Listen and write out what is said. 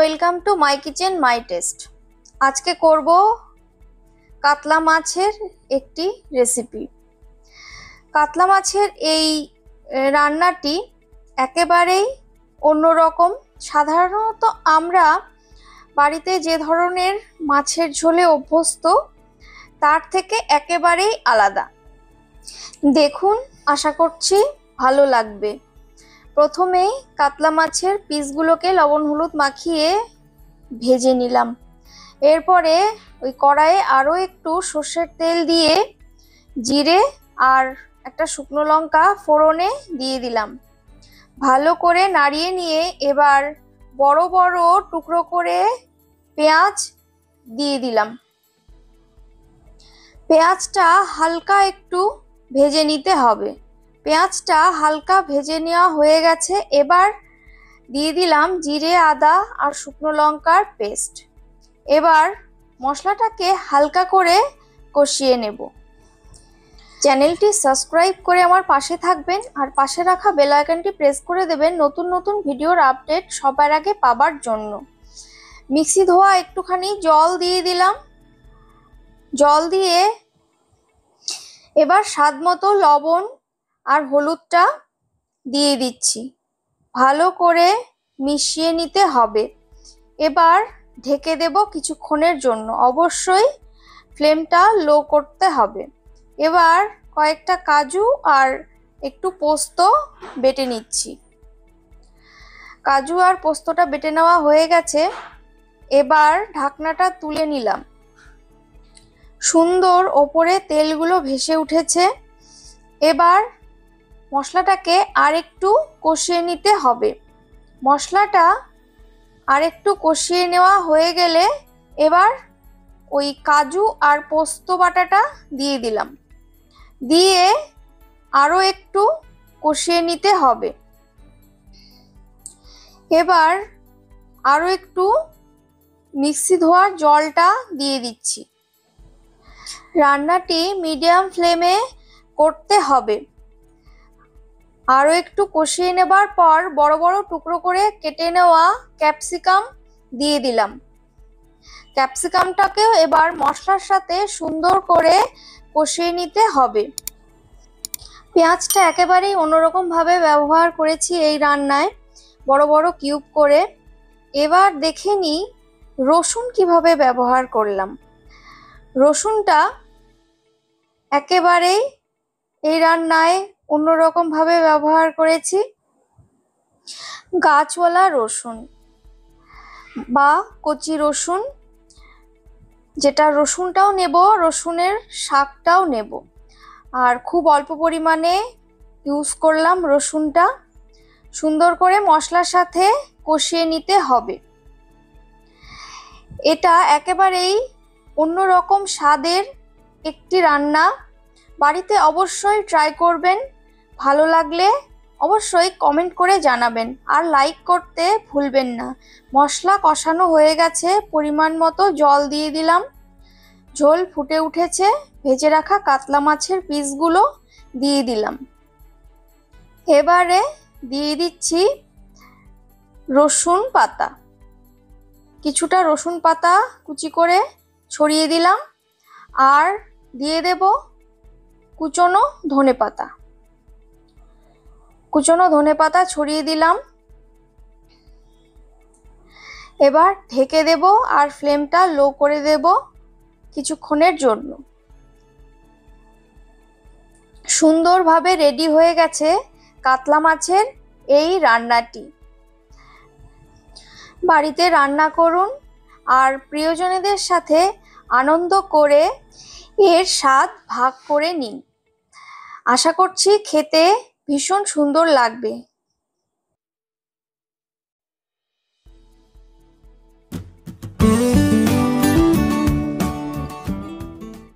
Welcome to my kitchen my test. আজকে করব কাতলা মাছের একটি রেসিপি। কাতলা মাছের এই রান্নাটি একেবারেই অন্যরকম। সাধারণত আমরা বাড়িতে যে ধরনের মাছের ঝোলে অভ্যস্ত তার থেকে একেবারেই আলাদা। দেখুন, আশা করছি ভালো লাগবে। প্রথমেই কাতলা মাছের পিসগুলোকে লবণ হলুদ মাখিয়ে ভেজে নিলাম। এরপরে ওই কড়াইয়ে আরও একটু সর্ষের তেল দিয়ে জিরে আর একটা শুকনো লঙ্কা ফোড়নে দিয়ে দিলাম। ভালো করে নাড়িয়ে নিয়ে এবার বড় বড় টুকরো করে পেঁয়াজ দিয়ে দিলাম। পেঁয়াজটা হালকা একটু ভেজে নিতে হবে। পেঁয়াজটা হালকা ভেজে নেওয়া হয়ে গেছে। এবার দিয়ে দিলাম জিরে আদা আর শুকনো লঙ্কার পেস্ট। এবার মশলাটাকে হালকা করে কষিয়ে নেব। চ্যানেলটি সাবস্ক্রাইব করে আমার পাশে থাকবেন আর পাশে রাখা বেল আইকনটি প্রেস করে দেবেন নতুন নতুন ভিডিওর আপডেট সবার আগে পাবার জন্য। মিক্সি ধোয়া একটুখানি জল দিয়ে দিলাম। জল দিয়ে এবার স্বাদ মতো লবণ আর হলুদটা দিয়ে দিচ্ছি। ভালো করে মিশিয়ে নিতে হবে। এবার ঢেকে দেব কিছুক্ষণের জন্য। অবশ্যই ফ্লেমটা লো করতে হবে। এবার কয়েকটা কাজু আর একটু পোস্ত বেটে নিচ্ছি। কাজু আর পোস্তটা বেটে নেওয়া হয়ে গেছে। এবার ঢাকনাটা তুলে নিলাম। সুন্দর ওপরে তেলগুলো ভেসে উঠেছে। এবার মশলাটাকে আর একটু কষিয়ে নিতে হবে। মশলাটা আর একটু কষিয়ে নেওয়া হয়ে গেলে এবার ওই কাজু আর পোস্ত বাটাটা দিয়ে দিলাম। দিয়ে আরও একটু কষিয়ে নিতে হবে। এবার আরও একটু মিক্সি ধোয়ার জলটা দিয়ে দিচ্ছি। রান্নাটি মিডিয়াম ফ্লেমে করতে হবে। আরও একটু কষিয়ে নেবার পর বড় বড় টুকরো করে কেটে নেওয়া ক্যাপসিকাম দিয়ে দিলাম। ক্যাপসিকামটাকেও এবার মশলার সাথে সুন্দর করে কষিয়ে নিতে হবে। পেঁয়াজটা একেবারেই অন্যরকম ভাবে ব্যবহার করেছি এই রান্নায়, বড় বড় কিউব করে। এবার দেখে নিই রসুন কিভাবে ব্যবহার করলাম। রসুনটা একেবারেই এই রান্নায় অন্যরকম ভাবে ব্যবহার করেছি। গাছওয়ালা রসুন বা কচি রসুন, যেটা রসুনটাও নেব, রসুনের শাকটাও নেব। আর খুব অল্প পরিমাণে ইউজ করলাম রসুনটা। সুন্দর করে মশলার সাথে কষিয়ে নিতে হবে। এটা একেবারেই অন্যরকম স্বাদের একটি রান্না। বাড়িতে অবশ্যই ট্রাই করবেন। ভালো লাগলে অবশ্যই কমেন্ট করে জানাবেন আর লাইক করতে ভুলবেন না। মশলা কষানো হয়ে গেছে। পরিমাণ মতো জল দিয়ে দিলাম। ঝোল ফুটে উঠেছে। ভেজে রাখা কাতলা মাছের পিসগুলো দিয়ে দিলাম। এবারে দিয়ে দিচ্ছি রসুন পাতা। কিছুটা রসুন পাতা কুচি করে ছড়িয়ে দিলাম। আর দিয়ে দেব কুচনো ধনেপাতা। কুচনো ধনেপাতা ছড়িয়ে দিলাম। এবার ঢেকে দেব আর ফ্লেমটা লো করে দেব কিছুক্ষণের জন্য। সুন্দরভাবে রেডি হয়ে গেছে কাতলা মাছের এই রান্নাটি। বাড়িতে রান্না করুন আর প্রিয়জনদের সাথে আনন্দ করে এর স্বাদ ভাগ করে নিন। আশা করছি খেতে ভীষণ সুন্দর লাগবে।